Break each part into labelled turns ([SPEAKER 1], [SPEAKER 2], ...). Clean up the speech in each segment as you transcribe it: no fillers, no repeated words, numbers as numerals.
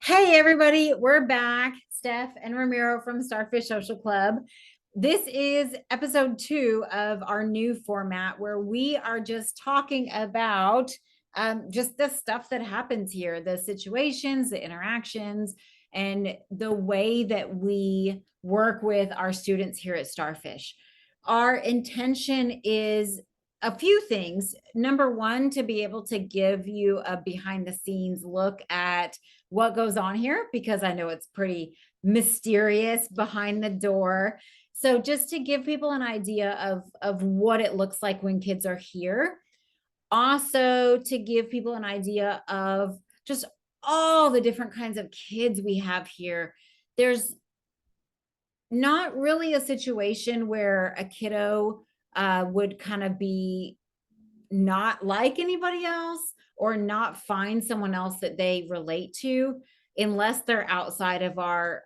[SPEAKER 1] Hey, everybody, we're back. Steph and Ramiro from Starfish Social Club. This is episode 2 of our new format where we are just talking about just the stuff that happens here, the situations, the interactions, and the way that we work with our students here at Starfish. Our intention is a few things. Number one, to be able to give you a behind the scenes look at what goes on here, because I know it's pretty mysterious behind the door. So just to give people an idea of what it looks like when kids are here. Also to give people an idea of just all the different kinds of kids we have here. There's not really a situation where a kiddo would kind of be not like anybody else or not find someone else that they relate to unless they're outside of our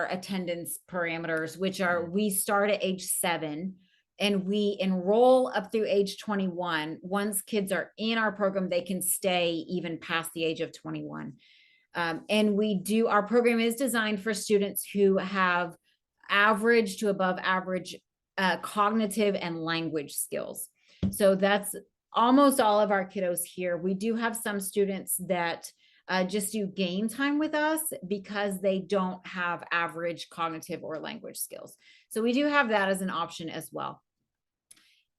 [SPEAKER 1] attendance parameters, which are we start at age 7 and we enroll up through age 21. Once kids are in our program, they can stay even past the age of 21. And our program is designed for students who have average to above average cognitive and language skills. So that's almost all of our kiddos here. We do have some students that just do game time with us because they don't have average cognitive or language skills. So we do have that as an option as well.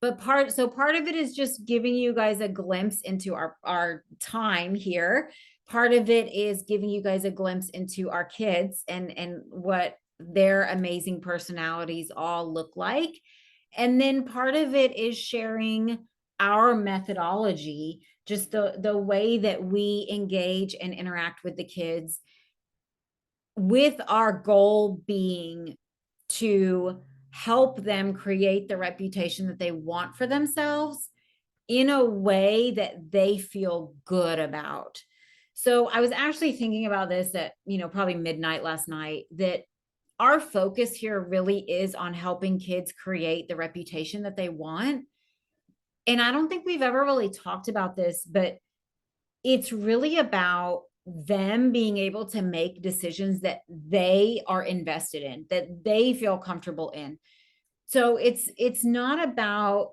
[SPEAKER 1] But part of it is just giving you guys a glimpse into our time here. Part of it is giving you guys a glimpse into our kids and what their amazing personalities all look like. And then part of it is sharing our methodology, just the way that we engage and interact with the kids, with our goal being to help them create the reputation that they want for themselves in a way that they feel good about. So I was actually thinking about this at, probably midnight last night, that our focus here really is on helping kids create the reputation that they want. And I don't think we've ever really talked about this, but it's really about them being able to make decisions that they are invested in, that they feel comfortable in. So it's not about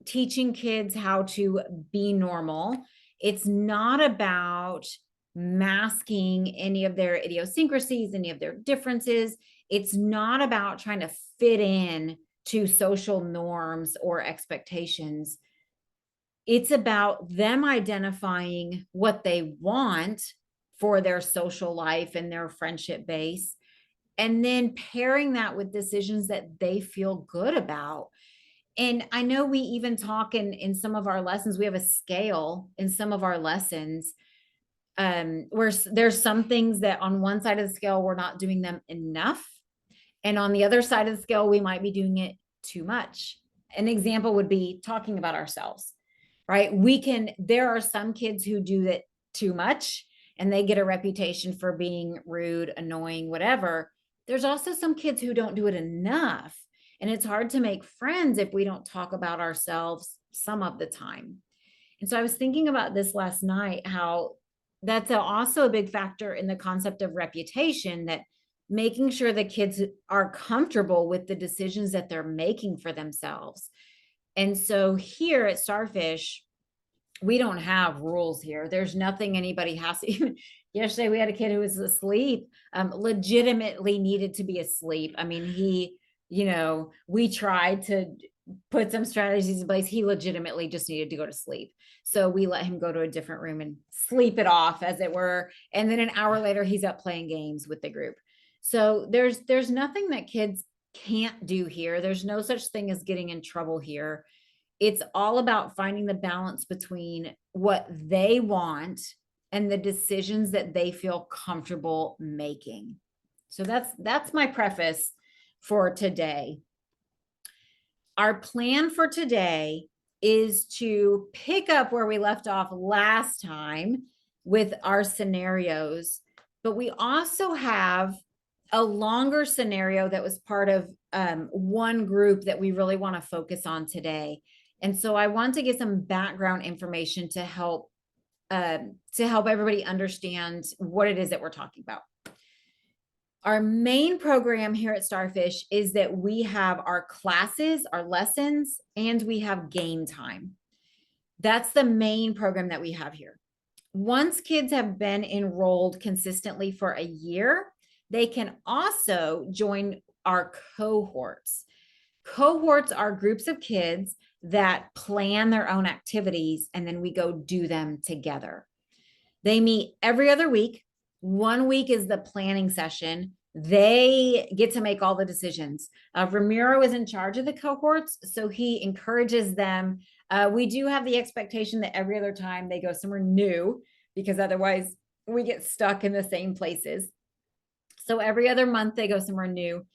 [SPEAKER 1] teaching kids how to be normal. It's not about masking any of their idiosyncrasies, any of their differences. It's not about trying to fit in to social norms or expectations. It's about them identifying what they want for their social life and their friendship base, and then pairing that with decisions that they feel good about. And I know we even talk in some of our lessons, we have a scale in some of our lessons where there's some things that on one side of the scale, we're not doing them enough. And on the other side of the scale, we might be doing it too much. An example would be talking about ourselves, right? There are some kids who do it too much and they get a reputation for being rude, annoying, whatever. There's also some kids who don't do it enough. And it's hard to make friends if we don't talk about ourselves some of the time. And so I was thinking about this last night, how that's also a big factor in the concept of reputation, that making sure the kids are comfortable with the decisions that they're making for themselves. And so here at Starfish, we don't have rules here. There's nothing anybody has to even. Yesterday we had a kid who was asleep, legitimately needed to be asleep. I mean, we tried to put some strategies in place. He legitimately just needed to go to sleep. So we let him go to a different room and sleep it off, as it were. And then an hour later, he's up playing games with the group. So there's nothing that kids can't do here. There's no such thing as getting in trouble here. It's all about finding the balance between what they want and the decisions that they feel comfortable making. So that's my preface for today. Our plan for today is to pick up where we left off last time with our scenarios, but we also have a longer scenario that was part of one group that we really want to focus on today. And so I want to get some background information to help to help everybody understand what it is that we're talking about. Our main program here at Starfish is that we have our classes, our lessons, and we have game time. That's the main program that we have here. Once kids have been enrolled consistently for a year, they can also join our cohorts. Cohorts are groups of kids that plan their own activities, and then we go do them together. They meet every other week. 1 week is the planning session. They get to make all the decisions. Ramiro is in charge of the cohorts, so he encourages them. We do have the expectation that every other time they go somewhere new, because otherwise we get stuck in the same places. So every other month they go somewhere new,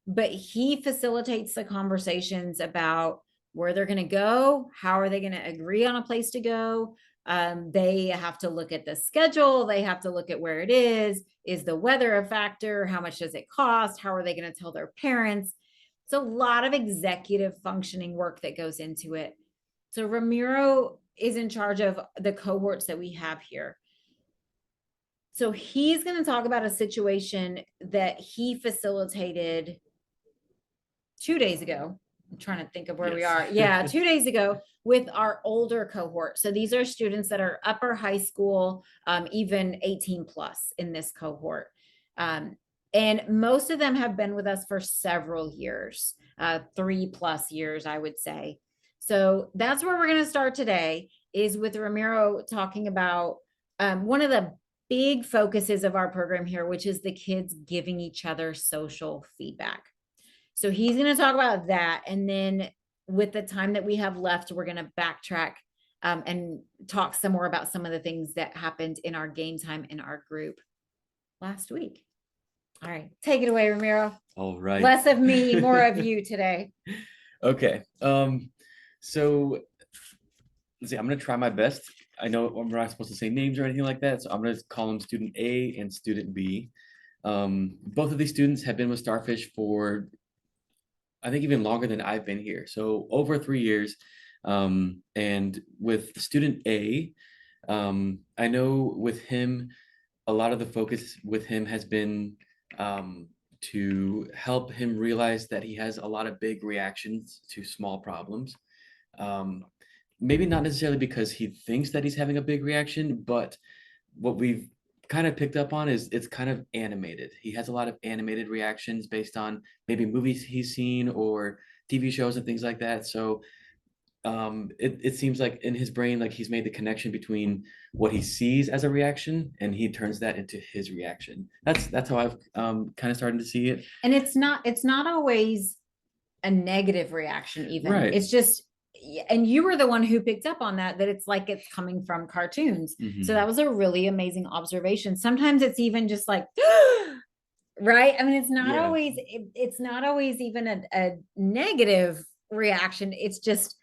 [SPEAKER 1] but he facilitates the conversations about where they're going to go, how are they going to agree on a place to go. They have to look at the schedule. They have to look at where it is. Is the weather a factor? How much does it cost? How are they going to tell their parents? It's a lot of executive functioning work that goes into it. So Ramiro is in charge of the cohorts that we have here. So he's going to talk about a situation that he facilitated 2 days ago. I'm trying to think of where we are. Yeah, 2 days ago with our older cohort. So these are students that are upper high school, even 18 plus in this cohort. And most of them have been with us for several years, 3+ years, I would say. So that's where we're going to start today, is with Ramiro talking about one of the big focuses of our program here, which is the kids giving each other social feedback. So he's going to talk about that. And then with the time that we have left, we're going to backtrack and talk some more about some of the things that happened in our game time in our group last week. All right, take it away, Ramiro.
[SPEAKER 2] All right.
[SPEAKER 1] Less of me, more of you today.
[SPEAKER 2] Okay. So let's see, I'm going to try my best. I know I'm not supposed to say names or anything like that, so I'm going to call them student A and student B. Both of these students have been with Starfish for, I think, even longer than I've been here. So over 3 years. And with student A, I know with him, a lot of the focus with him has been to help him realize that he has a lot of big reactions to small problems. Maybe not necessarily because he thinks that he's having a big reaction, but what we've kind of picked up on is it's kind of animated. He has a lot of animated reactions based on maybe movies he's seen or TV shows and things like that. So it seems like in his brain, like he's made the connection between what he sees as a reaction and he turns that into his reaction. That's how I've kind of started to see it.
[SPEAKER 1] And it's not always a negative reaction even.
[SPEAKER 2] Right.
[SPEAKER 1] It's just, and you were the one who picked up on that it's like it's coming from cartoons.
[SPEAKER 2] Mhm.
[SPEAKER 1] So that was a really amazing observation. Sometimes it's even just like, right? I mean, it's not always, it's not always even a negative reaction. It's just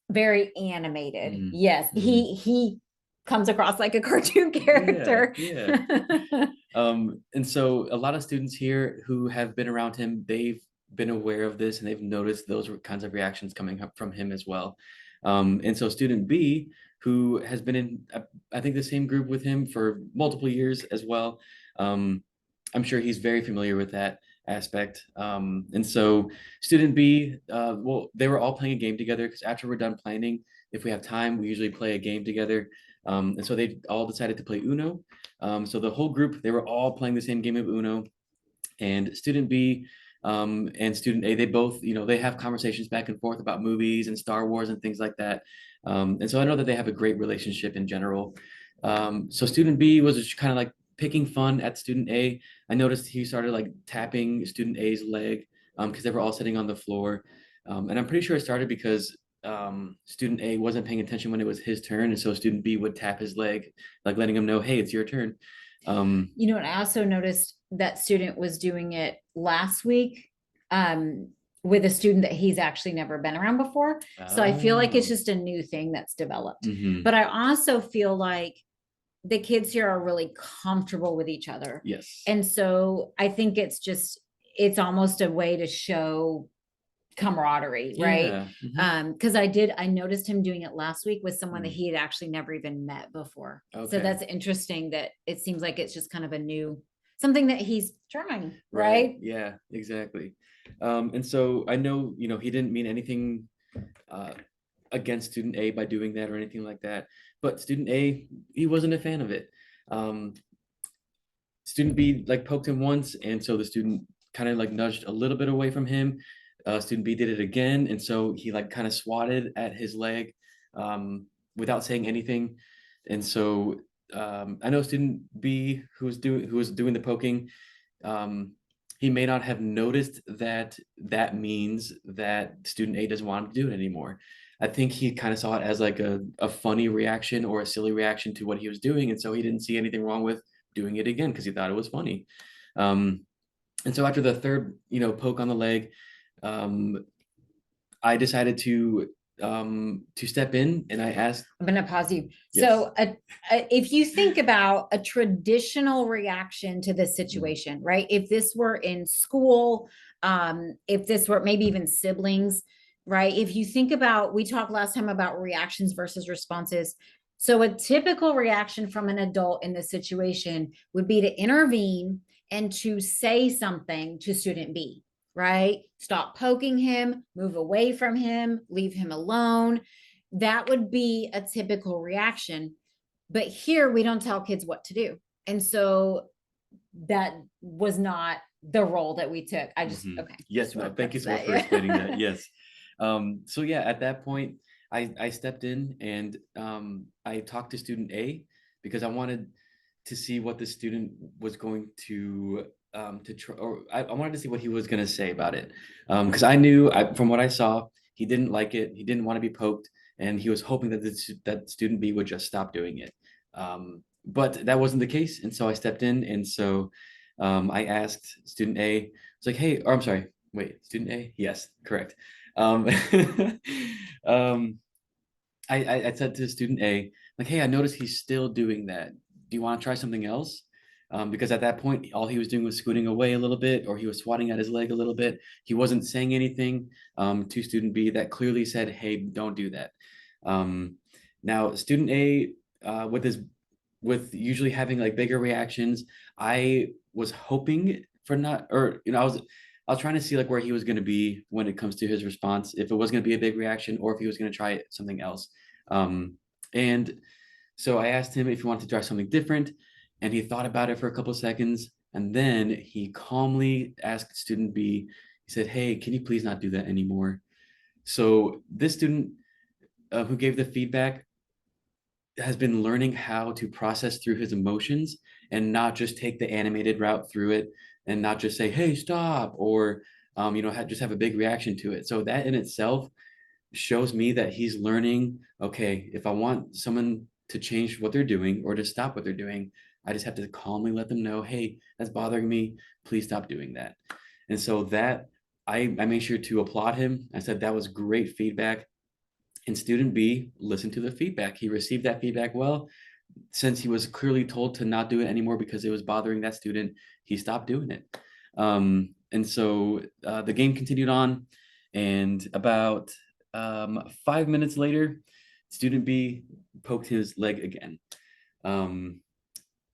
[SPEAKER 1] very animated.
[SPEAKER 2] Mhm.
[SPEAKER 1] Yes.
[SPEAKER 2] Mhm.
[SPEAKER 1] He comes across like a cartoon character.
[SPEAKER 2] Yeah. And so a lot of students here who have been around him, they've been aware of this and they've noticed those kinds of reactions coming up from him as well. And so student B, who has been in, I think, the same group with him for multiple years as well. I'm sure he's very familiar with that aspect. And so student B, well, they were all playing a game together because after we're done planning, if we have time, we usually play a game together. And so they all decided to play Uno. So the whole group, they were all playing the same game of Uno. And student B and student A, they both, they have conversations back and forth about movies and Star Wars and things like that. And so I know that they have a great relationship in general. So student B was just kind of like picking fun at student A. I noticed he started like tapping student A's leg because they were all sitting on the floor. And I'm pretty sure it started because student A wasn't paying attention when it was his turn. And so student B would tap his leg, like letting him know, hey, it's your turn.
[SPEAKER 1] And I also noticed that student was doing it last week with a student that he's actually never been around before. So I feel like it's just a new thing that's developed.
[SPEAKER 2] Mhm.
[SPEAKER 1] But I also feel like the kids here are really comfortable with each other.
[SPEAKER 2] Yes.
[SPEAKER 1] And so I think it's almost a way to show camaraderie, right?
[SPEAKER 2] Yeah. Mhm.
[SPEAKER 1] Because I noticed him doing it last week with someone that
[SPEAKER 2] Mm.
[SPEAKER 1] he had actually never even met before. So
[SPEAKER 2] Okay.
[SPEAKER 1] that's interesting that it seems like it's just kind of a new something that he's trying,
[SPEAKER 2] Right.
[SPEAKER 1] right?
[SPEAKER 2] Yeah, exactly. And so I know, he didn't mean anything uh, against student A by doing that or anything like that, but student A, he wasn't a fan of it. Um, Student B like poked him once, and so the student kind of like nudged a little bit away from him. Student B did it again, and so he like kind of swatted at his leg without saying anything. And so I know student B who was doing the poking, um, he may not have noticed that that means that student A doesn't want him to do it anymore. I think he kind of saw it as like a funny reaction or a silly reaction to what he was doing. And so he didn't see anything wrong with doing it again because he thought it was funny. Um, and so after the third, poke on the leg, um, I decided to step in and I asked,
[SPEAKER 1] I'm going to pause you.
[SPEAKER 2] yes.
[SPEAKER 1] So, if you think about a traditional reaction to this situation, right? If this were in school, if this were maybe even siblings, right? If you think about, we talked last time about reactions versus responses. So, a typical reaction from an adult in this situation would be to intervene and to say something to student B, right? Stop poking him, move away from him, leave him alone. That would be a typical reaction. But here we don't tell kids what to do. And so that was not the role that we took. I just,
[SPEAKER 2] Mhm.
[SPEAKER 1] okay.
[SPEAKER 2] Yes,
[SPEAKER 1] Just
[SPEAKER 2] no,
[SPEAKER 1] want to
[SPEAKER 2] thank you
[SPEAKER 1] preface
[SPEAKER 2] so much
[SPEAKER 1] that.
[SPEAKER 2] for
[SPEAKER 1] Yeah.
[SPEAKER 2] explaining that. Yes. So yeah, at that point, I stepped in and I talked to student A because I wanted to see what the student was going to try, or I wanted to see what he was going to say about it. Because I knew from what I saw, he didn't like it. He didn't want to be poked, and he was hoping that student B would just stop doing it. But that wasn't the case, and so I stepped in, and so I asked student A. It's like, hey, or I'm sorry, wait, student A? Yes, correct. Um, um, I said to student A, like, hey, I noticed he's still doing that. Do you want to try something else? Because at that point, all he was doing was scooting away a little bit, or he was swatting at his leg a little bit. He wasn't saying anything to student B that clearly said, hey, don't do that. Um, Now, student A, with usually having like bigger reactions, I was hoping for not, or I was trying to see like where he was going to be when it comes to his response, if it was going to be a big reaction or if he was going to try something else. And so I asked him if he wanted to try something different, and he thought about it for a couple of seconds, and then he calmly asked student B. He said, "Hey, can you please not do that anymore?" So this student who gave the feedback has been learning how to process through his emotions and not just take the animated route through it and not just say, "Hey, stop," or just have a big reaction to it. So that in itself shows me that he's learning, okay, if I want someone to change what they're doing or to stop what they're doing, I just have to calmly let them know, hey, that's bothering me. Please stop doing that. And so that I made sure to applaud him. I said that was great feedback. And student B listened to the feedback. He received that feedback well. Since he was clearly told to not do it anymore because it was bothering that student, he stopped doing it. And so the game continued on. And about 5 minutes later, student B poked his leg again. Um,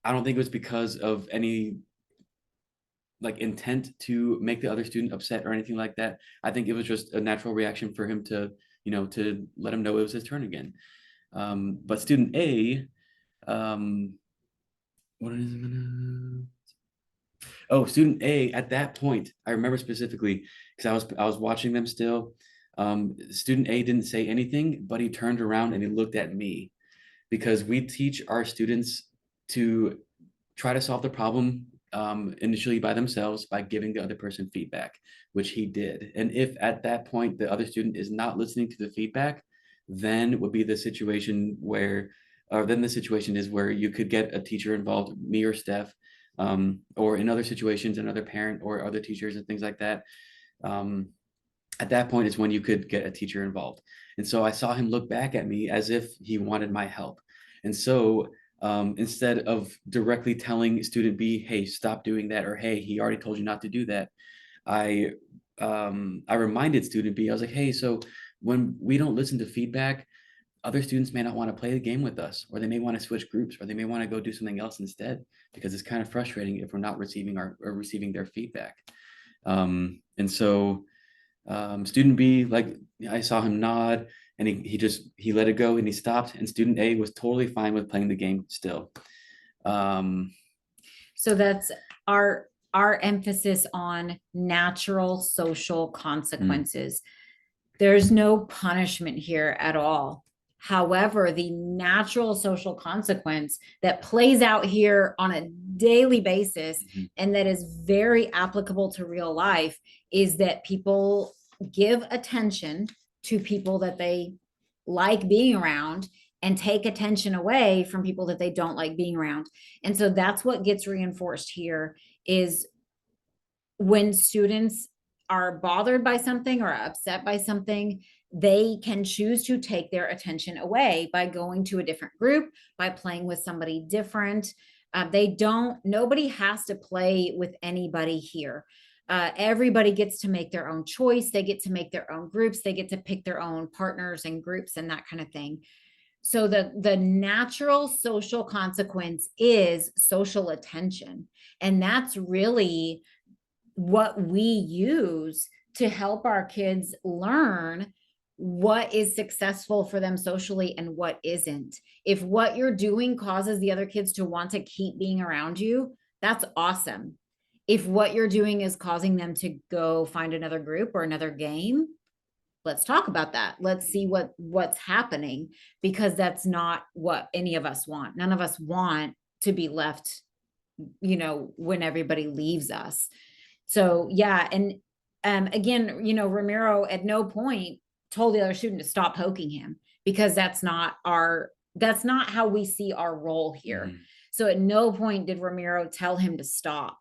[SPEAKER 2] I don't think it was because of any like intent to make the other student upset or anything like that. I think it was just a natural reaction for him to let him know it was his turn again. But student A, um, what is it? Oh, student A at that point, I remember specifically because I was watching them still. Student A didn't say anything, but he turned around and he looked at me because we teach our students to try to solve the problem initially by themselves by giving the other person feedback, which he did. And if at that point the other student is not listening to the feedback, then would be the situation where, or then the situation is where you could get a teacher involved, me or Steph, or in other situations, another parent or other teachers and things like that. Um, at that point is when you could get a teacher involved. And so I saw him look back at me as if he wanted my help. And so instead of directly telling student B, hey, stop doing that, or hey, he already told you not to do that, I I reminded student B, I was like, hey, so when we don't listen to feedback, other students may not want to play the game with us, or they may want to switch groups, or they may want to go do something else instead, because it's kind of frustrating if we're not receiving their feedback. And so student B, like I saw him nod, and he let it go and he stopped, and student A was totally fine with playing the game still.
[SPEAKER 1] So that's our emphasis on natural social consequences. There's no punishment here at all. However, the natural social consequence that plays out here on a daily basis and that is very applicable to real life is that people give attention to people that they like being around and take attention away from people that they don't like being around. And so that's what gets reinforced here is when students are bothered by something or upset by something, they can choose to take their attention away by going to a different group, by playing with somebody different. Nobody has to play with anybody here. Everybody gets to make their own choice. They get to make their own groups. They get to pick their own partners and groups and that kind of thing. So the natural social consequence is social attention. And that's really what we use to help our kids learn what is successful for them socially and what isn't. If what you're doing causes the other kids to want to keep being around you, that's awesome. If what you're doing is causing them to go find another group or another game, let's talk about that. Let's see what's happening, because that's not what any of us want. None of us want to be left, when everybody leaves us. So yeah, and again, Ramiro at no point told the other student to stop poking him, because that's not how we see our role here. So at no point did Ramiro tell him to stop.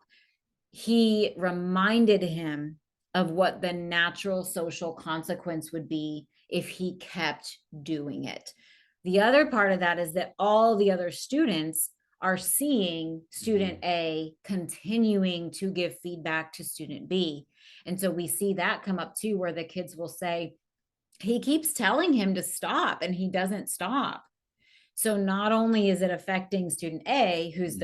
[SPEAKER 1] He reminded him of what the natural social consequence would be if he kept doing it. The other part of that is that all the other students are seeing student A continuing to give feedback to student B. And so we see that come up too, where the kids will say, he keeps telling him to stop and he doesn't stop. So not only is it affecting student A, who's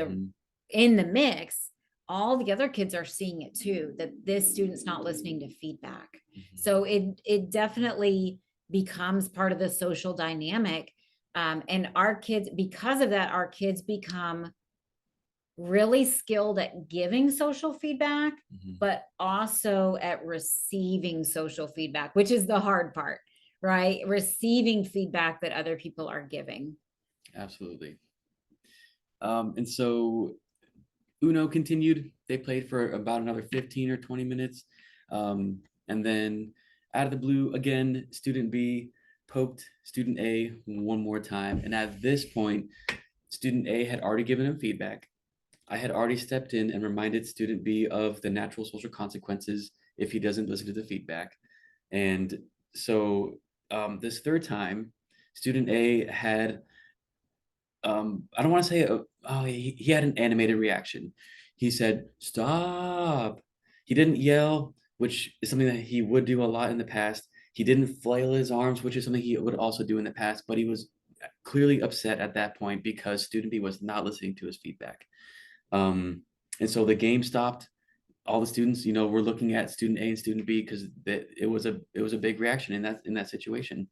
[SPEAKER 1] in the mix, all the other kids are seeing it too, that this student's not listening to feedback. So it definitely becomes part of the social dynamic. And our kids, because of that, our kids become really skilled at giving social feedback, but also at receiving social feedback, which is the hard part, right? Receiving feedback that other people are giving.
[SPEAKER 2] Absolutely. And so Uno continued. They played for about another 15 or 20 minutes. And then out of the blue, again, student B poked student A one more time. And at this point, student A had already given him feedback. I had already stepped in and reminded student B of the natural social consequences if he doesn't listen to the feedback. And so this third time, student A had, I don't want to say, he had an animated reaction. He said, stop. He didn't yell, which is something that he would do a lot in the past. He didn't flail his arms, which is something he would also do in the past, but he was clearly upset at that point because student B was not listening to his feedback. And so the game stopped. All the students, were looking at student A and student B because it was a big reaction in that situation.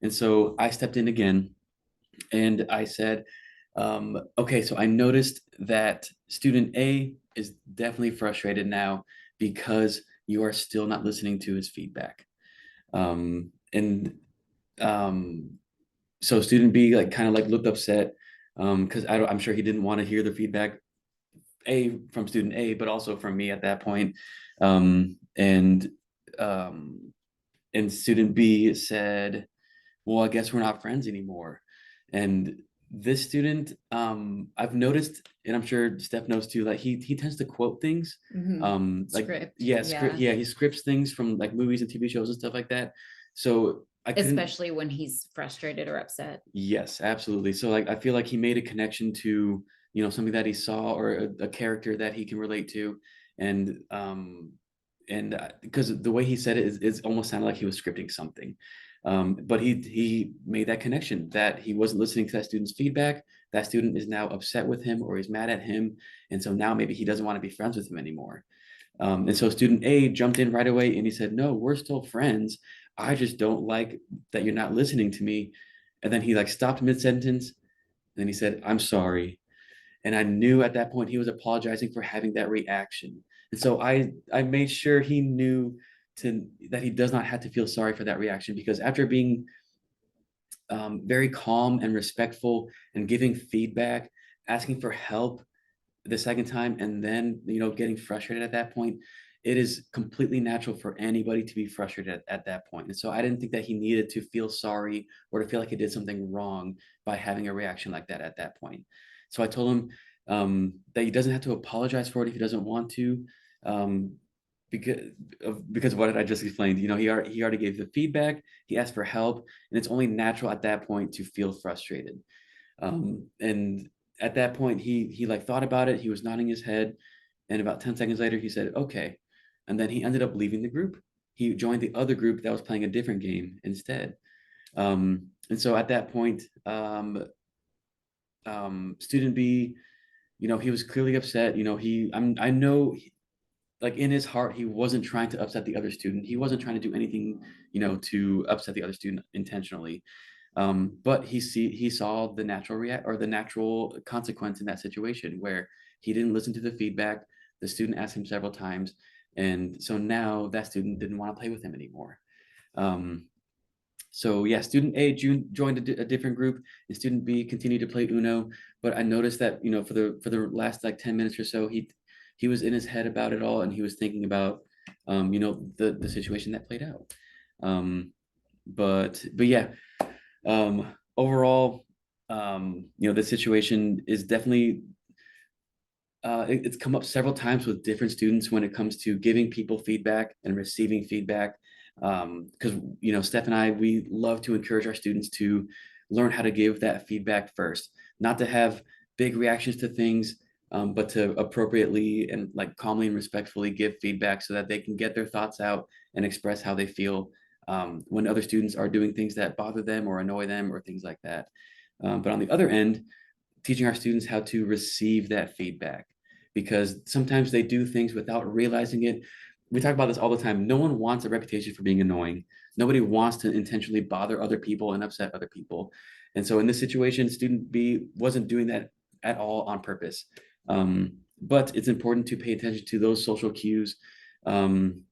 [SPEAKER 2] And so I stepped in again and I said, okay, so I noticed that student A is definitely frustrated now because you are still not listening to his feedback. And so student B kind of looked upset because I'm sure he didn't want to hear the feedback from student A, but also from me at that point. And student B said, well, I guess we're not friends anymore. And this student, I've noticed, and I'm sure Steph knows too, like he tends to quote things.
[SPEAKER 1] Script.
[SPEAKER 2] Yeah, he scripts things from movies and TV shows and stuff like that. So
[SPEAKER 1] especially when he's frustrated or upset.
[SPEAKER 2] Yes, absolutely. So I feel like he made a connection to, something that he saw or a character that he can relate to. And and because the way he said it is almost sounded like he was scripting something. But he made that connection that he wasn't listening to that student's feedback. That student is now upset with him or he's mad at him. And so now maybe he doesn't want to be friends with him anymore. And so student A jumped in right away and he said, no, we're still friends. I just don't like that you're not listening to me. And then he like stopped mid-sentence. And then he said, I'm sorry. And I knew at that point he was apologizing for having that reaction. And so I made sure he knew that he does not have to feel sorry for that reaction, because after being very calm and respectful and giving feedback, asking for help the second time, and then getting frustrated at that point, it is completely natural for anybody to be frustrated at that point. And so I didn't think that he needed to feel sorry or to feel like he did something wrong by having a reaction like that at that point. So I told him that he doesn't have to apologize for it if he doesn't want to, um, because of what I just explained. He already gave the feedback, he asked for help, and it's only natural at that point to feel frustrated. And at that point, he like thought about it. He was nodding his head, and about 10 seconds later, he said, "Okay." And then he ended up leaving the group. He joined the other group that was playing a different game instead. And so at that point, student B, he was clearly upset. I know, like in his heart, he wasn't trying to upset the other student. He wasn't trying to do anything, to upset the other student intentionally. But he saw the natural consequence in that situation where he didn't listen to the feedback. The student asked him several times, and so now that student didn't want to play with him anymore. So yeah, student A joined a different group, and student B continued to play Uno. But I noticed that for the last like 10 minutes or so, he was in his head about it all, and he was thinking about the situation that played out. But yeah, overall, the situation is definitely it's come up several times with different students when it comes to giving people feedback and receiving feedback. Because Steph and I, we love to encourage our students to learn how to give that feedback first, not to have big reactions to things, but to appropriately and like calmly and respectfully give feedback so that they can get their thoughts out and express how they feel when other students are doing things that bother them or annoy them or things like that. But on the other end, teaching our students how to receive that feedback, because sometimes they do things without realizing it. We talk about this all the time. No one wants a reputation for being annoying. Nobody wants to intentionally bother other people and upset other people. And so in this situation, student B wasn't doing that at all on purpose. But it's important to pay attention to those social cues, and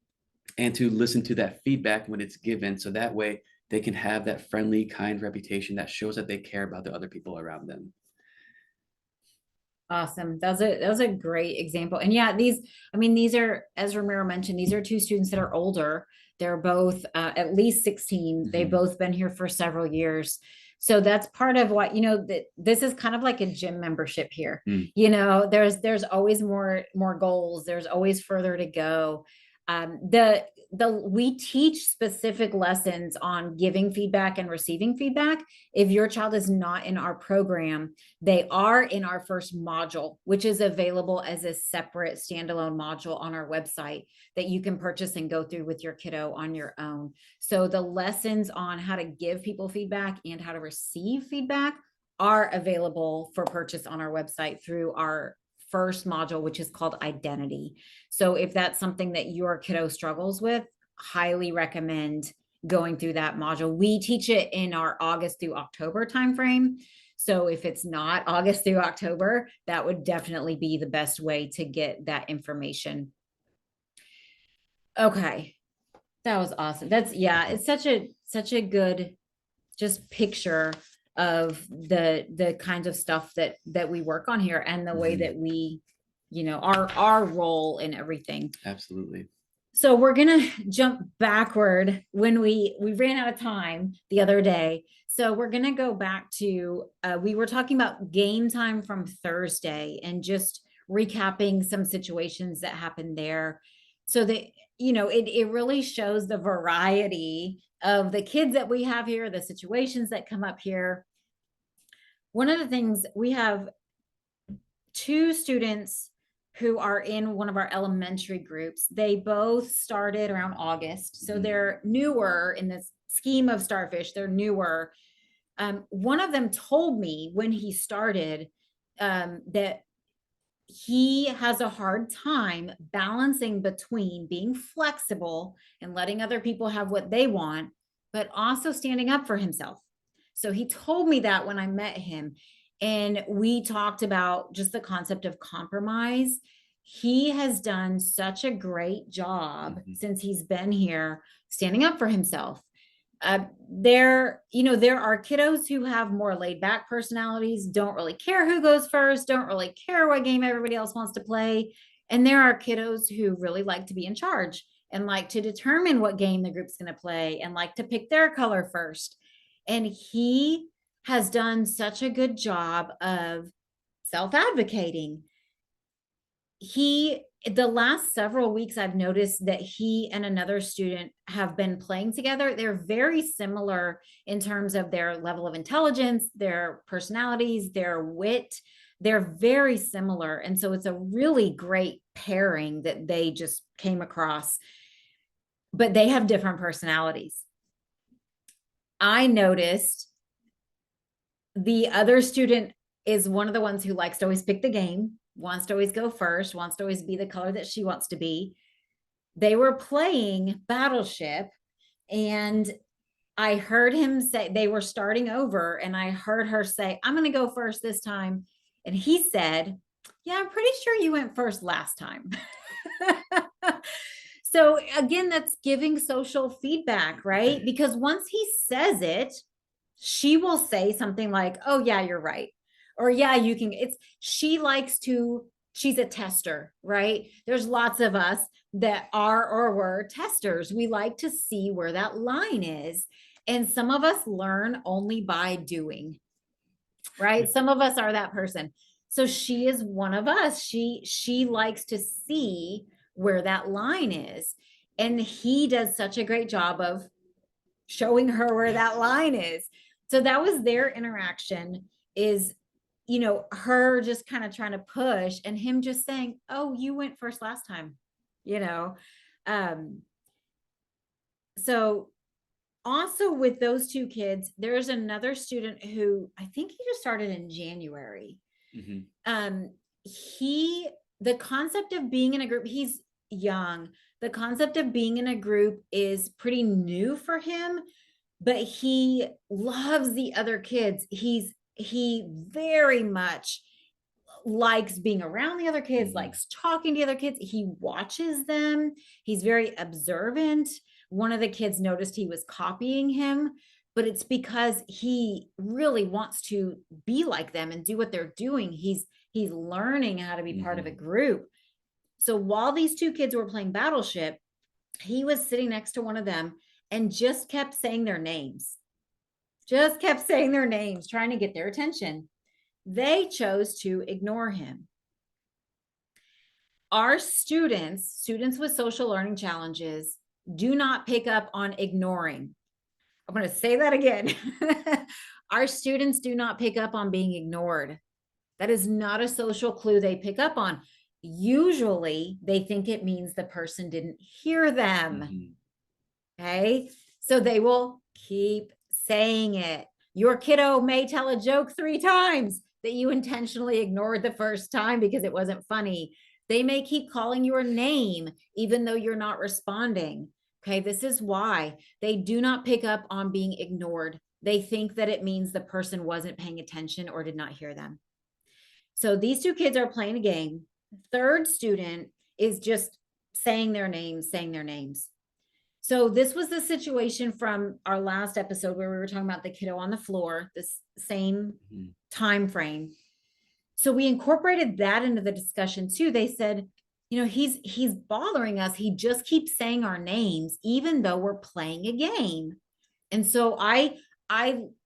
[SPEAKER 2] to listen to that feedback when it's given. So that way they can have that friendly, kind reputation that shows that they care about the other people around them.
[SPEAKER 1] Awesome. That was a great example. And yeah, these are, as Ramiro mentioned, these are two students that are older. They're both at least 16. They've both been here for several years. So that's part of what, that this is kind of like a gym membership here. There's always more goals. There's always further to go. We teach specific lessons on giving feedback and receiving feedback. If your child is not in our program, they are in our first module, which is available as a separate standalone module on our website that you can purchase and go through with your kiddo on your own. So the lessons on how to give people feedback and how to receive feedback are available for purchase on our website through our first module, which is called identity. So if that's something that your kiddo struggles with, highly recommend going through that module. We teach it in our August through October timeframe. So if it's not August through October, that would definitely be the best way to get that information. Okay. That was awesome. It's such a good just picture of the kinds of stuff that we work on here and the way that we, our role in everything.
[SPEAKER 2] Absolutely.
[SPEAKER 1] So we're gonna jump backward when we ran out of time the other day. So we're gonna go back to we were talking about game time from Thursday and just recapping some situations that happened there. So that it really shows the variety of the kids that we have here, the situations that come up here. One of the things we have two students who are in one of our elementary groups. They both started around August. So they're newer in this scheme of Starfish. They're newer. One of them told me when he started that he has a hard time balancing between being flexible and letting other people have what they want, but also standing up for himself. So he told me that when I met him, and we talked about just the concept of compromise. He has done such a great job since he's been here standing up for himself. There are kiddos who have more laid back personalities, don't really care who goes first, don't really care what game everybody else wants to play. And there are kiddos who really like to be in charge and like to determine what game the group's going to play and like to pick their color first. And he has done such a good job of self-advocating. The last several weeks, I've noticed that he and another student have been playing together. They're very similar in terms of their level of intelligence, their personalities, their wit. They're very similar. And so it's a really great pairing that they just came across, but they have different personalities. I noticed the other student is one of the ones who likes to always pick the game, wants to always go first, wants to always be the color that she wants to be. They were playing Battleship, and I heard him say they were starting over, and I heard her say, I'm going to go first this time. And he said, yeah, I'm pretty sure you went first last time. So again, that's giving social feedback, right? Because once he says it, she will say something like, oh yeah, you're right. Or yeah, you can, she's a tester, right? There's lots of us that are or were testers. We like to see where that line is. And some of us learn only by doing, right? Some of us are that person. So she is one of us. She likes to see where that line is. And he does such a great job of showing her where that line is. So that was their interaction, is her just kind of trying to push and him just saying, oh, you went first last time, so also with those two kids, there's another student who I think he just started in January. The concept of being in a group, he's young, the concept of being in a group is pretty new for him, but he loves the other kids. He very much likes being around the other kids, likes talking to the other kids. He watches them. He's very observant. One of the kids noticed he was copying him, but it's because he really wants to be like them and do what they're doing. He's learning how to be part of a group. So while these two kids were playing Battleship, he was sitting next to one of them and just kept saying their names, trying to get their attention. They chose to ignore him. Our students with social learning challenges do not pick up on ignoring. I'm going to say that again. Our students do not pick up on being ignored. That is not a social clue they pick up on. Usually they think it means the person didn't hear them. Okay. So they will keep saying it. Your kiddo may tell a joke 3 times that you intentionally ignored the first time because it wasn't funny. They may keep calling your name even though you're not responding. Okay. This is why they do not pick up on being ignored. They think that it means the person wasn't paying attention or did not hear them. So these two kids are playing a game. Third student is just saying their names. So this was the situation from our last episode where we were talking about the kiddo on the floor, this same time frame. So we incorporated that into the discussion too. They said, he's bothering us. He just keeps saying our names, even though we're playing a game. And so I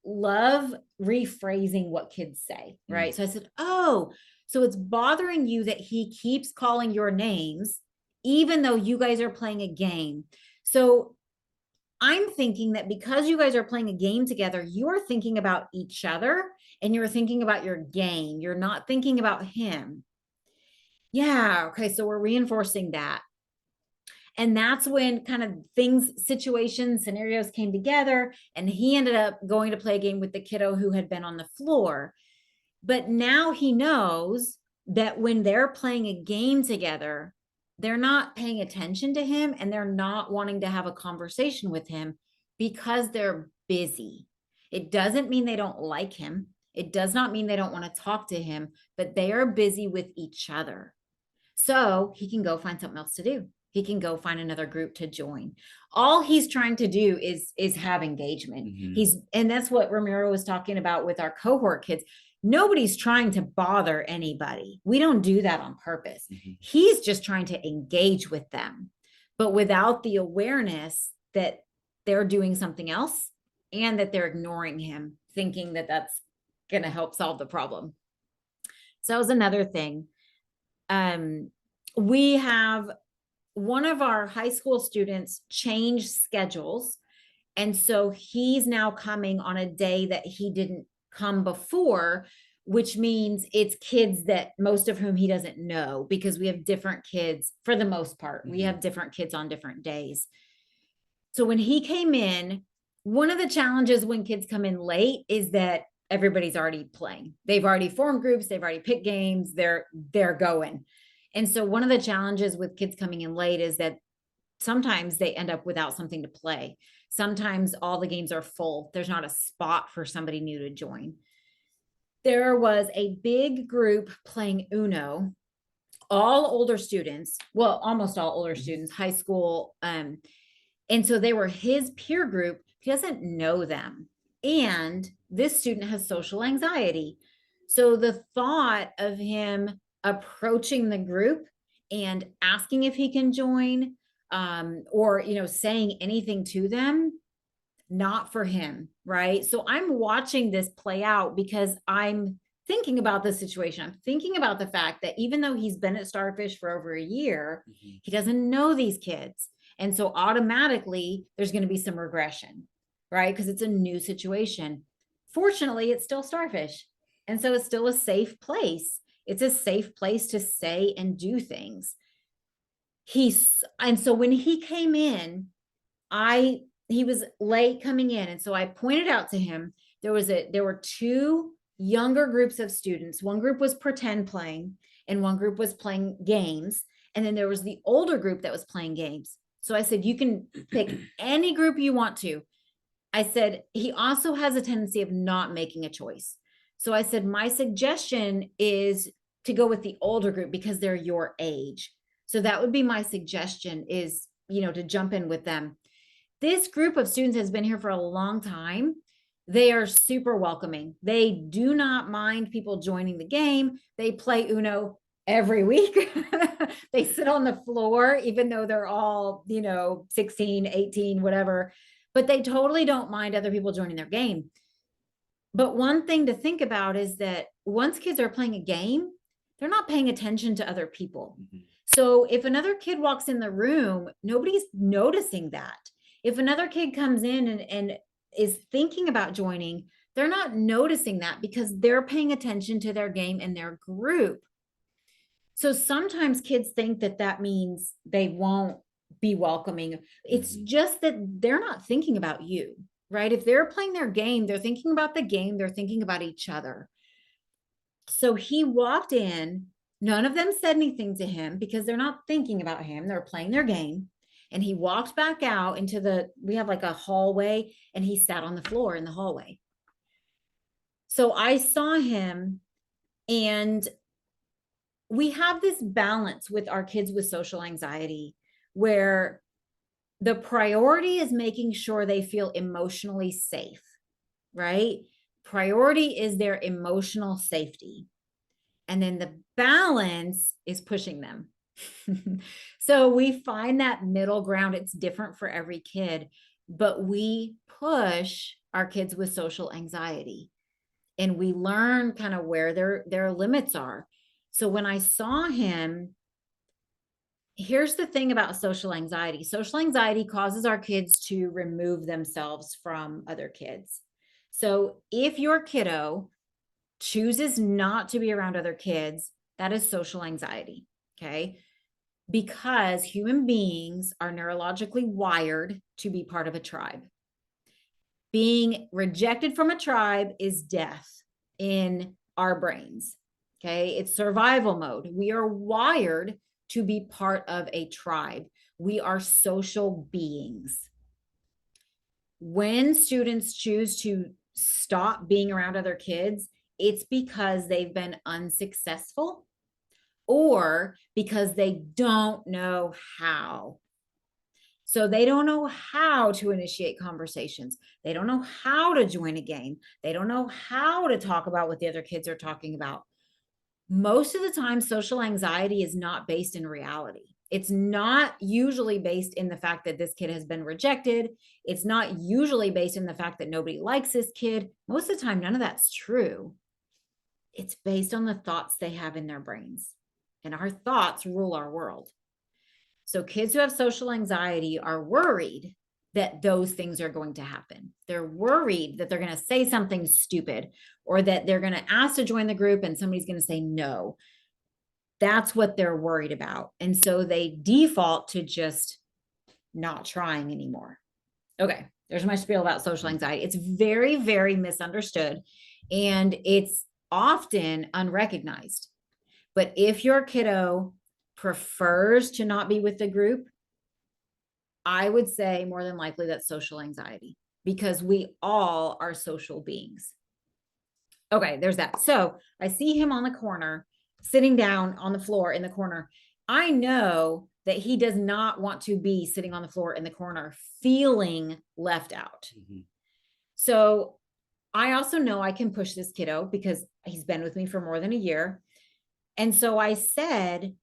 [SPEAKER 1] love rephrasing what kids say, right? So I said, oh, so it's bothering you that he keeps calling your names, even though you guys are playing a game. So I'm thinking that because you guys are playing a game together, you're thinking about each other and you're thinking about your game. You're not thinking about him. Yeah. Okay. So we're reinforcing that. And that's when kind of things, situations, scenarios came together. And he ended up going to play a game with the kiddo who had been on the floor. But now he knows that when they're playing a game together, they're not paying attention to him and they're not wanting to have a conversation with him because they're busy. It doesn't mean they don't like him. It does not mean they don't want to talk to him, but they are busy with each other. So he can go find something else to do. He can go find another group to join. All he's trying to do is have engagement. And that's what Ramiro was talking about with our cohort kids. Nobody's trying to bother anybody. We don't do that on purpose. He's just trying to engage with them, but without the awareness that they're doing something else and that they're ignoring him, thinking that that's going to help solve the problem. So that was another thing. We have one of our high school students change schedules. And so he's now coming on a day that he didn't come before, which means it's kids that most of whom he doesn't know, because we have different kids for the most part. We have different kids on different days. So when he came in, one of the challenges when kids come in late is that everybody's already playing. They've already formed groups, they've already picked games, they're going. And so one of the challenges with kids coming in late is that sometimes they end up without something to play. Sometimes all the games are full. There's not a spot for somebody new to join. There was a big group playing Uno, all older students, well, almost all older students, high school. And so they were his peer group. He doesn't know them. And this student has social anxiety. So the thought of him approaching the group and asking if he can join, or saying anything to them, not for him, right? So I'm watching this play out because I'm thinking about the situation. I'm thinking about the fact that even though he's been at Starfish for over a year, he doesn't know these kids. And so automatically there's going to be some regression, right? Because it's a new situation. Fortunately, it's still Starfish. And so it's still a safe place. It's a safe place to say and do things. And so when he came in, he was late coming in. And so I pointed out to him, there were two younger groups of students. One group was pretend playing and one group was playing games. And then there was the older group that was playing games. So I said, you can pick any group you want to. I said, he also has a tendency of not making a choice. So I said, my suggestion is to go with the older group because they're your age. So that would be my suggestion, is, to jump in with them. This group of students has been here for a long time. They are super welcoming. They do not mind people joining the game. They play Uno every week. They sit on the floor, even though they're all, 16, 18, whatever, but they totally don't mind other people joining their game. But one thing to think about is that once kids are playing a game, they're not paying attention to other people. So if another kid walks in the room, nobody's noticing that. If another kid comes in and is thinking about joining, they're not noticing that because they're paying attention to their game and their group. So sometimes kids think that that means they won't be welcoming. It's just that they're not thinking about you, right? If they're playing their game, they're thinking about the game, they're thinking about each other. So he walked in, none of them said anything to him because they're not thinking about him, they're playing their game. And he walked back out into we have like a hallway, and he sat on the floor in the hallway. So I saw him, and we have this balance with our kids with social anxiety where the priority is making sure they feel emotionally safe, right? Priority is their emotional safety. And then the balance is pushing them. So we find that middle ground. It's different for every kid, but we push our kids with social anxiety and we learn kind of where their limits are. So when I saw him, here's the thing about social anxiety. Social anxiety causes our kids to remove themselves from other kids. So if your kiddo chooses not to be around other kids, that is social anxiety. Okay. Because human beings are neurologically wired to be part of a tribe. Being rejected from a tribe is death in our brains. Okay. It's survival mode. We are wired to be part of a tribe. We are social beings. When students choose to stop being around other kids, it's because they've been unsuccessful or because they don't know how. So they don't know how to initiate conversations. They don't know how to join a game. They don't know how to talk about what the other kids are talking about. Most of the time, social anxiety is not based in reality. It's not usually based in the fact that this kid has been rejected. It's not usually based in the fact that nobody likes this kid. Most of the time, none of that's true. It's based on the thoughts they have in their brains. And our thoughts rule our world. So kids who have social anxiety are worried that those things are going to happen. They're worried that they're going to say something stupid or that they're going to ask to join the group and somebody's going to say no. That's what they're worried about. And so they default to just not trying anymore. Okay, there's my spiel about social anxiety. It's very, very misunderstood and it's often unrecognized. But if your kiddo prefers to not be with the group, I would say more than likely that's social anxiety because we all are social beings. Okay, there's that. So I see him on the corner, sitting down on the floor in the corner. I know that he does not want to be sitting on the floor in the corner, feeling left out. Mm-hmm. So I also know I can push this kiddo because he's been with me for more than a year. And so I said,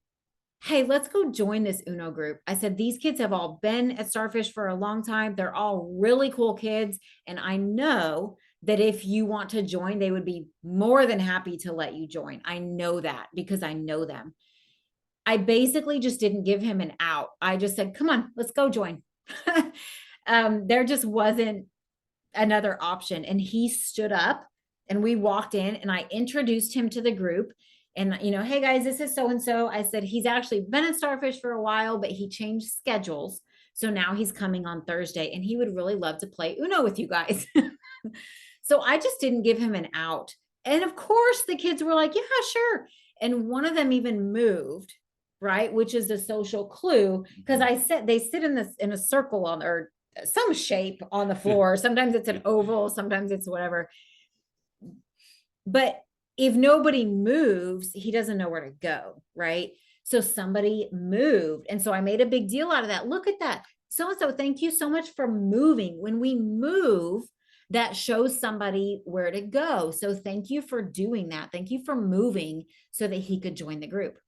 [SPEAKER 1] hey, let's go join this Uno group. I said, these kids have all been at Starfish for a long time. They're all really cool kids. And I know that if you want to join, they would be more than happy to let you join. I know that because I know them. I basically just didn't give him an out. I just said, come on, let's go join. There just wasn't another option. And he stood up and we walked in and I introduced him to the group. And, hey guys, this is so-and-so. I said, he's actually been at Starfish for a while, but he changed schedules. So now he's coming on Thursday and he would really love to play Uno with you guys. So I just didn't give him an out. And of course the kids were like, yeah, sure. And one of them even moved, right? Which is the social clue. Because I said they sit in a circle or some shape on the floor. Sometimes it's an oval, sometimes it's whatever. But if nobody moves, he doesn't know where to go, right? So somebody moved. And so I made a big deal out of that. Look at that. So-and-so, thank you so much for moving. When we move, that shows somebody where to go. So thank you for doing that. Thank you for moving so that he could join the group.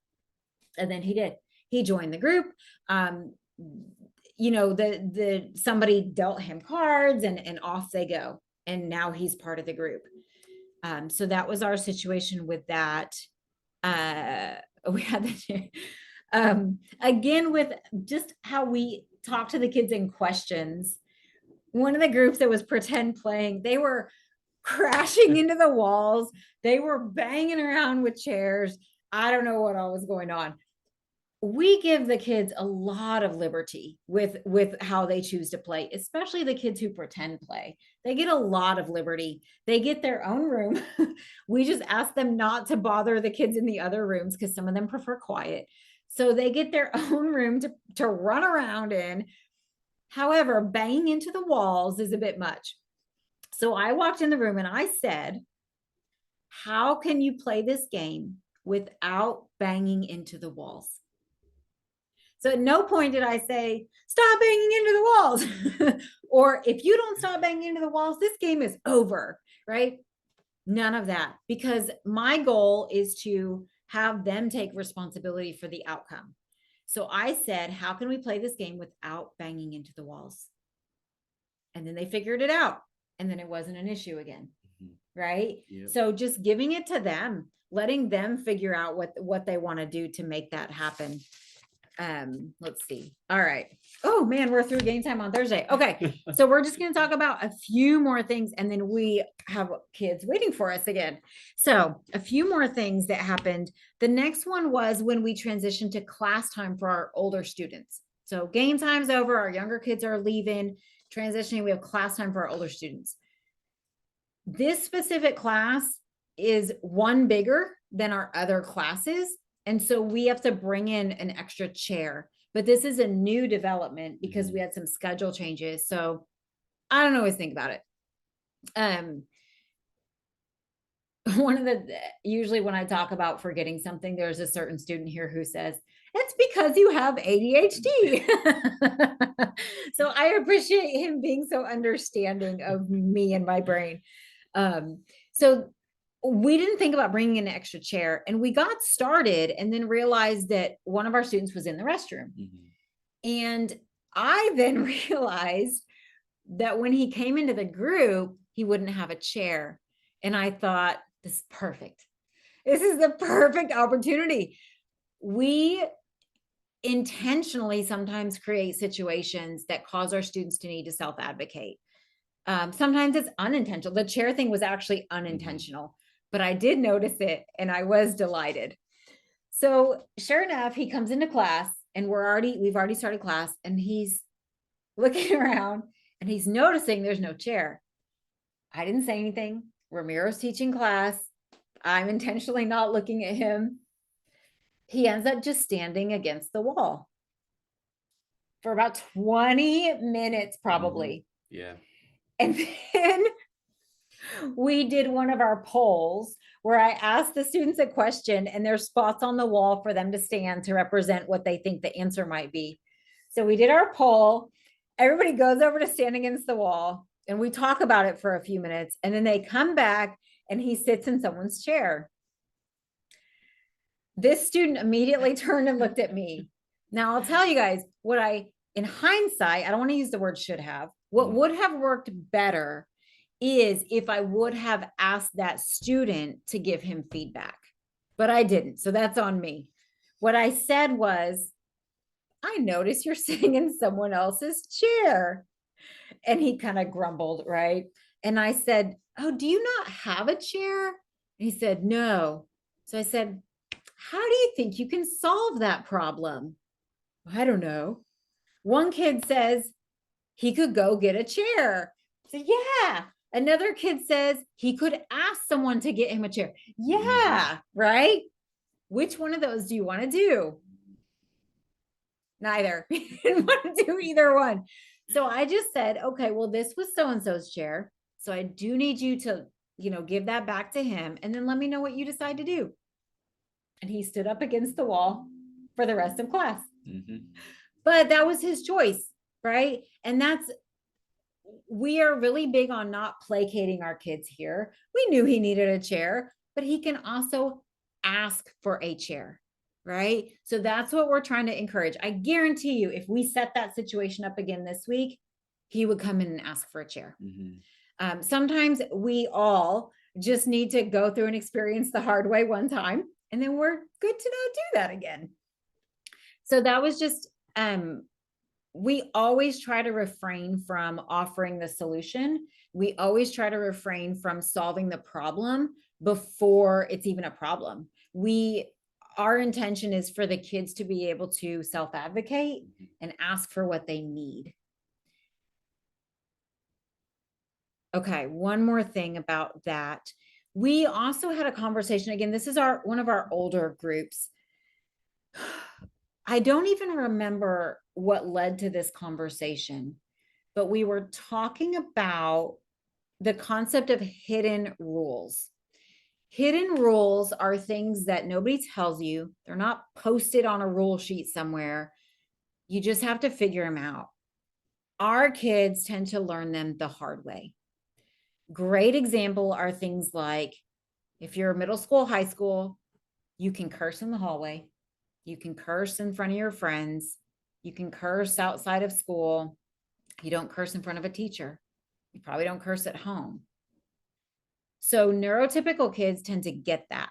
[SPEAKER 1] And then he did. He joined the group. Somebody dealt him cards and off they go. And now he's part of the group. So that was our situation with that. We had that again with just how we talk to the kids in questions. One of the groups that was pretend playing, they were crashing into the walls. They were banging around with chairs. I don't know what all was going on. We give the kids a lot of liberty with how they choose to play, especially the kids who pretend play. They get a lot of liberty. They get their own room. We just ask them not to bother the kids in the other rooms because some of them prefer quiet. So they get their own room to run around in. However, banging into the walls is a bit much. So I walked in the room and I said, how can you play this game without banging into the walls? So at no point did I say, stop banging into the walls. Or if you don't stop banging into the walls, this game is over, right? None of that, because my goal is to have them take responsibility for the outcome. So I said, how can we play this game without banging into the walls? And then they figured it out. And then it wasn't an issue again. Mm-hmm. Right? Yep. So just giving it to them, letting them figure out what they want to do to make that happen. let's see. All right. Oh man, we're through game time on Thursday. Okay. So we're just going to talk about a few more things and then we have kids waiting for us again. So a few more things that happened. The next one was when we transitioned to class time for our older students. So game time's over. Our younger kids are leaving, transitioning. We have class time for our older students. This specific class is one bigger than our other classes. And so we have to bring in an extra chair, but this is a new development because we had some schedule changes. So I don't always think about it. Usually when I talk about forgetting something, there's a certain student here who says, it's because you have ADHD. So I appreciate him being so understanding of me and my brain. So we didn't think about bringing in an extra chair and we got started and then realized that one of our students was in the restroom. And I then realized that when he came into the group, he wouldn't have a chair. And I thought, this is perfect. This is the perfect opportunity. We intentionally sometimes create situations that cause our students to need to self-advocate. Sometimes it's unintentional. The chair thing was actually unintentional, but I did notice it and I was delighted. So sure enough, he comes into class and we've already started class and he's looking around and he's noticing there's no chair. I didn't say anything. Ramiro's teaching class. I'm intentionally not looking at him. He ends up just standing against the wall for about 20 minutes, probably.
[SPEAKER 2] Yeah.
[SPEAKER 1] And then we did one of our polls where I asked the students a question and there's spots on the wall for them to stand to represent what they think the answer might be. So we did our poll. Everybody goes over to stand against the wall and we talk about it for a few minutes and then they come back and he sits in someone's chair. This student immediately turned and looked at me. Now I'll tell you guys in hindsight, I don't want to use the word should have. What would have worked better is if I would have asked that student to give him feedback, but I didn't. So that's on me. What I said was, I noticed you're sitting in someone else's chair. And he kind of grumbled, right? And I said, oh, do you not have a chair? And he said, no. So I said, how do you think you can solve that problem? I don't know. One kid says he could go get a chair. So yeah. Another kid says he could ask someone to get him a chair. Yeah, right? Which one of those do you want to do? Neither. Didn't want to do either one. So I just said, okay, well, this was so-and-so's chair. So I do need you to, give that back to him and then let me know what you decide to do. And he stood up against the wall for the rest of class. But that was his choice, right? And we are really big on not placating our kids here. We knew he needed a chair, but he can also ask for a chair, right? So that's what we're trying to encourage. I guarantee you, if we set that situation up again this week, he would come in and ask for a chair. Sometimes we all just need to go through and experience the hard way one time, and then we're good to not do that again. So that was just, we always try to refrain from offering the solution. We always try to refrain from solving the problem before it's even a problem. Our intention is for the kids to be able to self-advocate and ask for what they need. Okay, one more thing about that. We also had a conversation, again, this is one of our older groups. I don't even remember what led to this conversation, but we were talking about the concept of hidden rules. Hidden rules are things that nobody tells you. They're not posted on a rule sheet somewhere. You just have to figure them out. Our kids tend to learn them the hard way. Great example are things like, if you're middle school, high school, you can curse in the hallway. You can curse in front of your friends. You can curse outside of school. You don't curse in front of a teacher. You probably don't curse at home. So neurotypical kids tend to get that.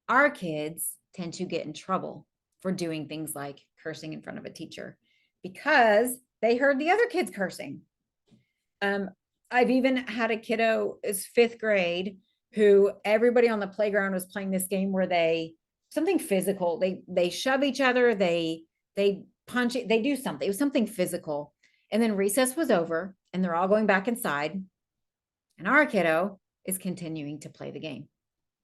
[SPEAKER 1] Our kids tend to get in trouble for doing things like cursing in front of a teacher because they heard the other kids cursing. I've even had a kiddo is 5th grade who everybody on the playground was playing this game where something physical. They shove each other, they punch it, they do something. It was something physical. And then recess was over and they're all going back inside. And our kiddo is continuing to play the game,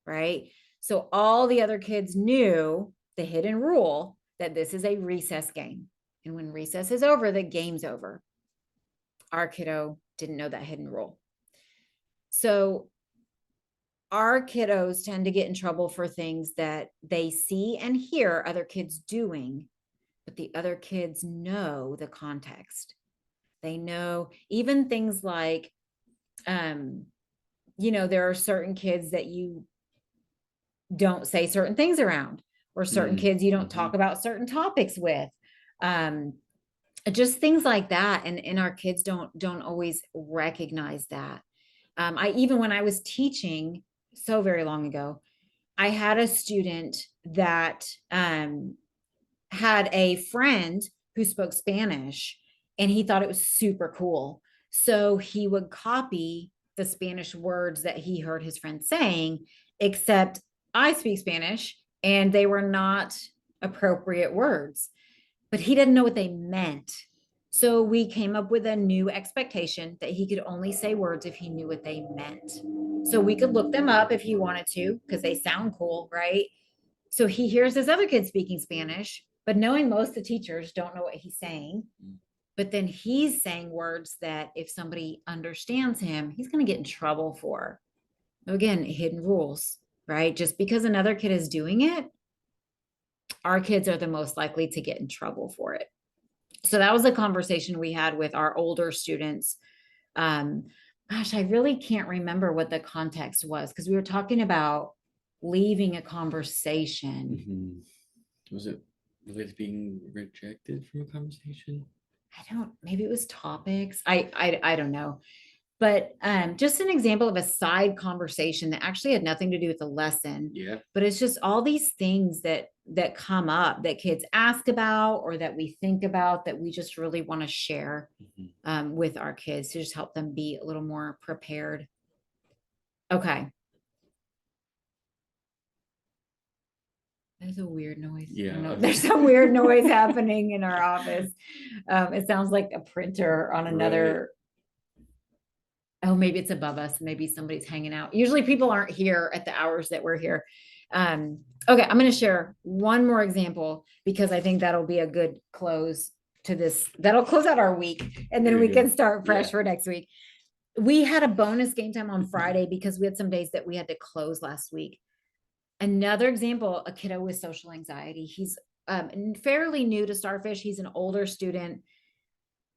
[SPEAKER 1] right? So all the other kids knew the hidden rule that this is a recess game. And when recess is over, the game's over. Our kiddo didn't know that hidden rule. So our kiddos tend to get in trouble for things that they see and hear other kids doing, but the other kids know the context. They know even things like, there are certain kids that you don't say certain things around, or certain kids you don't talk about certain topics with. Just things like that. And our kids don't always recognize that. Even when I was teaching so very long ago, I had a student that had a friend who spoke Spanish and he thought it was super cool. So he would copy the Spanish words that he heard his friend saying, except I speak Spanish and they were not appropriate words, but he didn't know what they meant. So we came up with a new expectation that he could only say words if he knew what they meant. So we could look them up if he wanted to, because they sound cool, right? So he hears this other kid speaking Spanish, but knowing most of the teachers don't know what he's saying. But then he's saying words that if somebody understands him, he's going to get in trouble for. Again, hidden rules, right? Just because another kid is doing it, our kids are the most likely to get in trouble for it. So that was a conversation we had with our older students. Gosh, I really can't remember what the context was because we were talking about leaving a conversation.
[SPEAKER 2] Was it related to being rejected from a conversation?
[SPEAKER 1] Maybe it was topics. I don't know. But just an example of a side conversation that actually had nothing to do with the lesson.
[SPEAKER 2] Yeah.
[SPEAKER 1] But it's just all these things that come up that kids ask about or that we think about that we just really want to share with our kids to just help them be a little more prepared. Okay. There's a weird noise.
[SPEAKER 2] Yeah.
[SPEAKER 1] There's some weird noise happening in our office. It sounds like a printer on another. Right. Oh, maybe it's above us. Maybe somebody's hanging out. Usually people aren't here at the hours that we're here. Okay, I'm going to share one more example because I think that'll be a good close to this. That'll close out our week and then we can start fresh for next week. We had a bonus game time on Friday because we had some days that we had to close last week. Another example, a kiddo with social anxiety. He's fairly new to Starfish. He's an older student.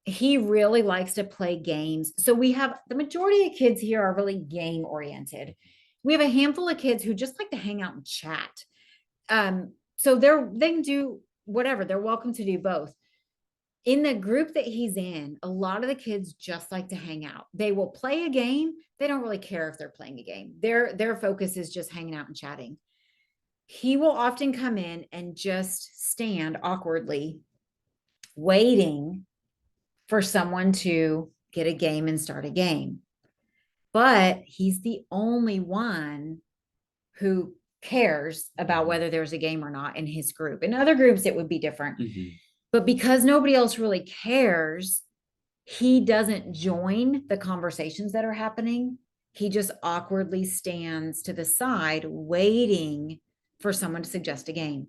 [SPEAKER 1] He really likes to play games. So we have the majority of kids here are really game oriented. We have a handful of kids who just like to hang out and chat. So they can do whatever. They're welcome to do both. In the group that he's in, a lot of the kids just like to hang out. They will play a game. They don't really care if they're playing a game. Their focus is just hanging out and chatting. He will often come in and just stand awkwardly waiting for someone to get a game and start a game. But he's the only one who cares about whether there's a game or not in his group. In other groups, it would be different. But because nobody else really cares, he doesn't join the conversations that are happening. He just awkwardly stands to the side waiting for someone to suggest a game.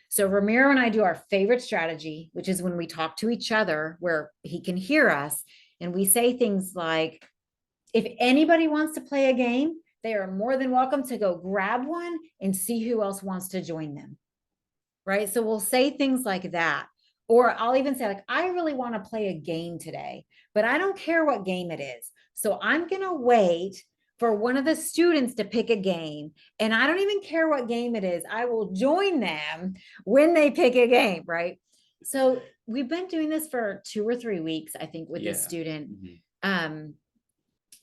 [SPEAKER 1] So Ramiro and I do our favorite strategy, which is when we talk to each other where he can hear us. And we say things like, if anybody wants to play a game, they are more than welcome to go grab one and see who else wants to join them. Right? So we'll say things like that. Or I'll even say like, I really want to play a game today, but I don't care what game it is. So I'm going to wait for one of the students to pick a game. And I don't even care what game it is. I will join them when they pick a game, right? So we've been doing this for 2 or 3 weeks, I think, with this student.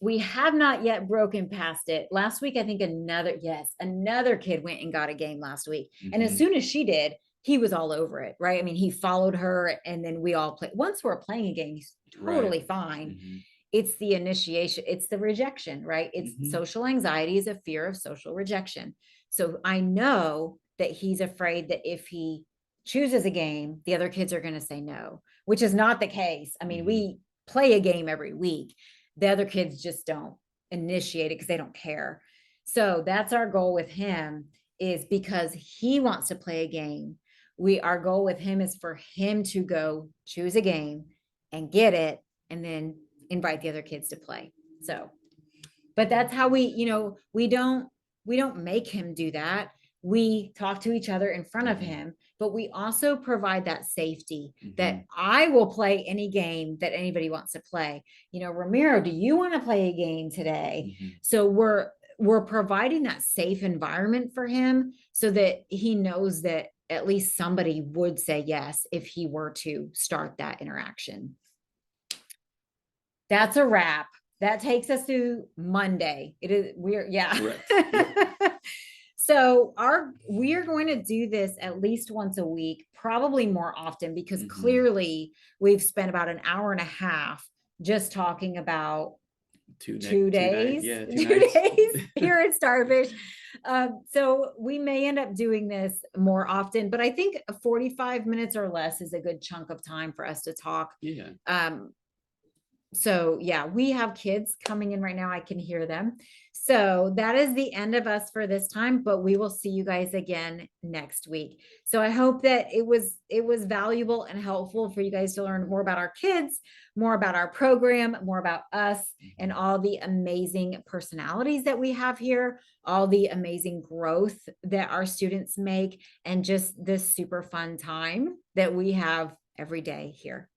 [SPEAKER 1] We have not yet broken past it. Last week, I think another kid went and got a game last week. And as soon as she did, he was all over it, right? I mean, he followed her, and then we all play. Once we're playing a game, he's totally
[SPEAKER 2] Right.
[SPEAKER 1] fine.
[SPEAKER 2] Hmm.
[SPEAKER 1] It's the initiation, it's the rejection, right? It's
[SPEAKER 2] Hmm.
[SPEAKER 1] social anxiety is a fear of social rejection. So I know that he's afraid that if he chooses a game, the other kids are going to say no, which is not the case. I mean,
[SPEAKER 2] Hmm.
[SPEAKER 1] we play a game every week. The other kids just don't initiate it because they don't care. So that's our goal with him, is because he wants to play a game. Our goal with him is for him to go choose a game and get it, and then invite the other kids to play. So, but that's how we don't make him do that. We talk to each other in front of
[SPEAKER 2] Hmm.
[SPEAKER 1] him, but we also provide that safety that
[SPEAKER 2] Hmm.
[SPEAKER 1] I will play any game that anybody wants to play. Ramiro, do you want to play a game today?
[SPEAKER 2] Hmm.
[SPEAKER 1] So we're providing that safe environment for him so that he knows that at least somebody would say yes if he were to start that interaction. That's a wrap. That takes us to Monday. Yeah.
[SPEAKER 2] Correct. Yep.
[SPEAKER 1] So we are going to do this at least once a week, probably more often, because
[SPEAKER 2] Hmm.
[SPEAKER 1] clearly we've spent about an hour and a half just talking about two
[SPEAKER 2] Two night.
[SPEAKER 1] days,
[SPEAKER 2] Yeah. 2 nights.
[SPEAKER 1] 2 days here at Starfish. So we may end up doing this more often, but I think 45 minutes or less is a good chunk of time for us to talk.
[SPEAKER 2] Yeah.
[SPEAKER 1] So yeah, we have kids coming in right now. I can hear them. So that is the end of us for this time, but we will see you guys again next week. So I hope that it was valuable and helpful for you guys to learn more about our kids, more about our program, more about us, and all the amazing personalities that we have here, all the amazing growth that our students make, and just this super fun time that we have every day here.